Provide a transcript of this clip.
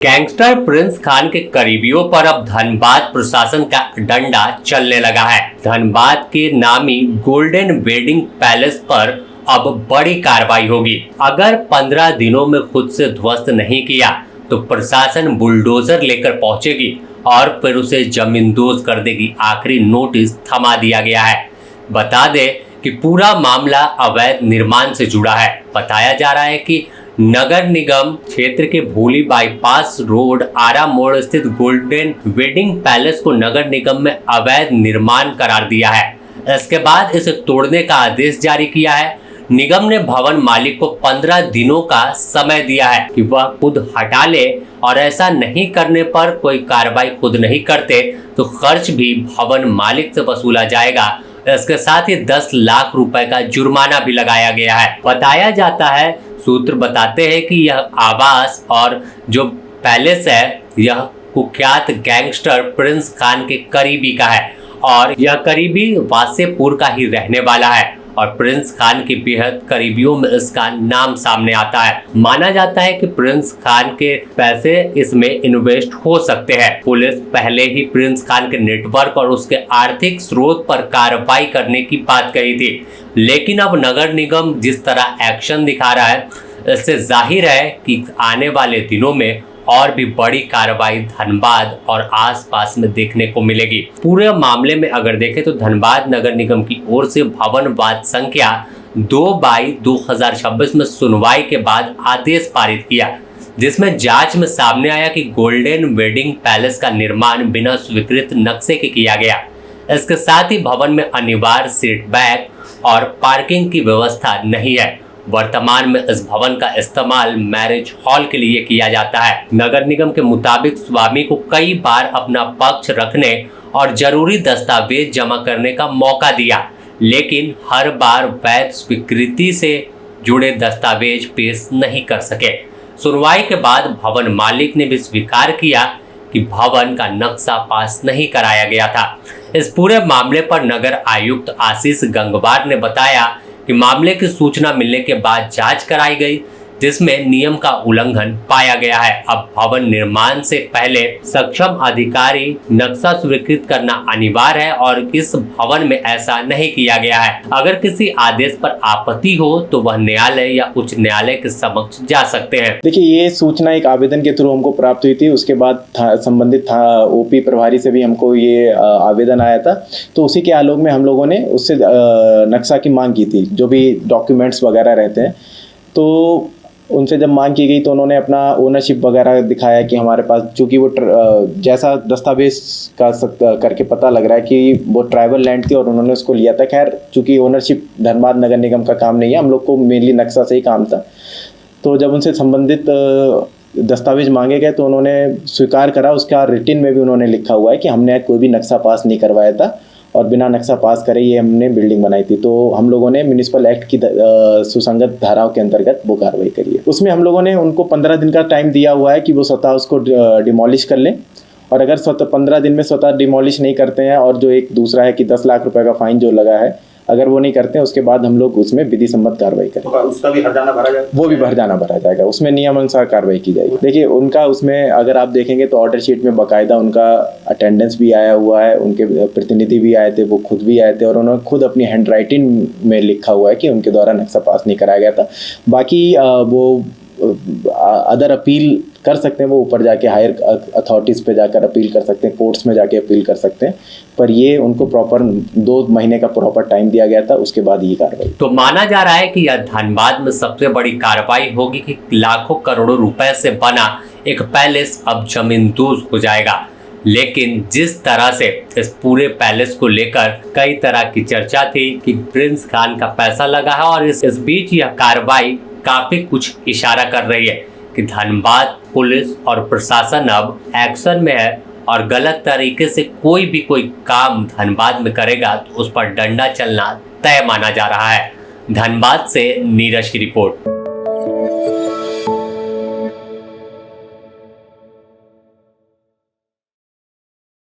Gangster Prince Khan के करीबियों पर अब धनबाद प्रशासन का डंडा चलने लगा है। धनबाद के नामी गोल्डन वेडिंग पैलेस पर अब बड़ी कार्रवाई होगी। अगर 15 दिनों में खुद से ध्वस्त नहीं किया तो प्रशासन बुलडोजर लेकर पहुंचेगी और फिर उसे जमींदोज कर देगी। आखिरी नोटिस थमा दिया गया है। बता दें कि पूरा मामला अवैध निर्माण से जुड़ा है। बताया जा रहा है कि नगर निगम क्षेत्र के भूली बाईपास रोड आरा मोड़ स्थित गोल्डन वेडिंग पैलेस को नगर निगम में अवैध निर्माण करार दिया है। इसके बाद इसे तोड़ने का आदेश जारी किया है। निगम ने भवन मालिक को 15 दिनों का समय दिया है कि वह खुद हटा ले और ऐसा नहीं करने पर कोई कार्रवाई खुद नहीं करते तो खर्च भी भवन मालिक से वसूला जाएगा। इसके साथ ही 10 लाख रुपए का जुर्माना भी लगाया गया है। बताया जाता है, सूत्र बताते हैं कि यह आवास और जो पैलेस है यह कुख्यात गैंगस्टर प्रिंस खान के करीबी का है और यह करीबी वासेपुर का ही रहने वाला है और प्रिंस खान की बेहद करीबियों में इसका नाम सामने आता है। माना जाता है कि प्रिंस खान के पैसे इसमें इन्वेस्ट हो सकते हैं। पुलिस पहले ही प्रिंस खान के नेटवर्क और उसके आर्थिक स्रोत पर कार्रवाई करने की बात कही थी, लेकिन अब नगर निगम जिस तरह एक्शन दिखा रहा है इससे जाहिर है कि आने वाले दिनों में और भी बड़ी कार्रवाई धनबाद और आसपास में देखने को मिलेगी। पूरे मामले में अगर देखें तो धनबाद नगर निगम की ओर से भवन वाद संख्या 2/2026 में सुनवाई के बाद आदेश पारित किया, जिसमें जांच में सामने आया कि गोल्डन वेडिंग पैलेस का निर्माण बिना स्वीकृत नक्शे के किया गया। इसके साथ ही भवन में अनिवार्य सीट बैक और पार्किंग की व्यवस्था नहीं है। वर्तमान में इस भवन का इस्तेमाल मैरिज हॉल के लिए किया जाता है। नगर निगम के मुताबिक स्वामी को कई बार अपना पक्ष रखने और जरूरी दस्तावेज जमा करने का मौका दिया, लेकिन हर बार वैध स्वीकृति से जुड़े दस्तावेज पेश नहीं कर सके। सुनवाई के बाद भवन मालिक ने भी स्वीकार किया कि भवन का नक्शा पास नहीं कराया गया था। इस पूरे मामले पर नगर आयुक्त आशीष गंगवार ने बताया कि मामले की सूचना मिलने के बाद जांच कराई गई, जिसमें नियम का उल्लंघन पाया गया है। अब भवन निर्माण से पहले सक्षम अधिकारी नक्शा स्वीकृत करना अनिवार्य है और इस भवन में ऐसा नहीं किया गया है। अगर किसी आदेश पर आपत्ति हो तो वह न्यायालय या उच्च न्यायालय के समक्ष जा सकते हैं। देखिए, ये सूचना एक आवेदन के थ्रू हमको प्राप्त हुई थी। उसके बाद संबंधित ओपी प्रभारी से भी हमको ये आवेदन आया था, तो उसी के आलोक में हम लोगों ने उससे नक्शा की मांग की थी, जो भी डॉक्यूमेंट्स वगैरह रहते हैं। तो उनसे जब मांग की गई तो उन्होंने अपना ओनरशिप वगैरह दिखाया कि हमारे पास, चूँकि वो जैसा दस्तावेज का करके पता लग रहा है कि वो ट्राइबल लैंड थी और उन्होंने उसको लिया था। खैर, चूँकि ओनरशिप धनबाद नगर निगम का काम नहीं है, हम लोग को मेनली नक्शा से ही काम था। तो जब उनसे संबंधित दस्तावेज मांगे गए तो उन्होंने स्वीकार करा। उसका रिटिन में भी उन्होंने लिखा हुआ है कि हमने कोई भी नक्शा पास नहीं करवाया था और बिना नक्शा पास करे ये हमने बिल्डिंग बनाई थी। तो हम लोगों ने म्युनिसिपल एक्ट की सुसंगत धाराओं के अंतर्गत वो कार्रवाई करी है। उसमें हम लोगों ने उनको 15 दिन का टाइम दिया हुआ है कि वो स्वतः उसको डिमोलिश कर लें, और अगर 15 दिन में स्वतः डिमोलिश नहीं करते हैं, और जो एक दूसरा है कि 10 लाख रुपए का फाइन जो लगा है, अगर वो नहीं करते हैं उसके बाद हम लोग उसमें विधि सम्मत कार्रवाई करें। तो उसका भी हर्जाना भरा जाएगा? वो भी हर्जाना भरा जाएगा, उसमें नियमानुसार कार्रवाई की जाएगी। देखिए, उनका उसमें अगर आप देखेंगे तो ऑर्डर शीट में बाकायदा उनका अटेंडेंस भी आया हुआ है, उनके प्रतिनिधि भी आए थे, वो खुद भी आए थे और उन्होंने खुद अपनी हैंड राइटिंग में लिखा हुआ है कि उनके द्वारा नक्शा पास नहीं कराया गया था। बाकी वो अदर अपील कर सकते हैं, वो ऊपर जाके हायर अथॉरिटीज़ पे जाकर अपील कर सकते हैं, कोर्ट्स में जाके अपील कर सकते हैं, पर ये उनको प्रॉपर 2 महीने का प्रॉपर टाइम दिया गया था, उसके बाद ये कार्रवाई। तो माना जा रहा है कि यह धनबाद में सबसे बड़ी कार्रवाई होगी कि लाखों करोड़ों रुपए से बना एक पैलेस अब जमींदोज हो जाएगा। लेकिन जिस तरह से इस पूरे पैलेस को लेकर कई तरह की चर्चा थी कि प्रिंस खान का पैसा लगा है, और इस बीच यह कार्रवाई काफी कुछ इशारा कर रही है कि धनबाद पुलिस और प्रशासन अब एक्शन में है और गलत तरीके से कोई भी कोई काम धनबाद में करेगा तो उस पर डंडा चलना तय माना जा रहा है। धनबाद से नीरज की रिपोर्ट।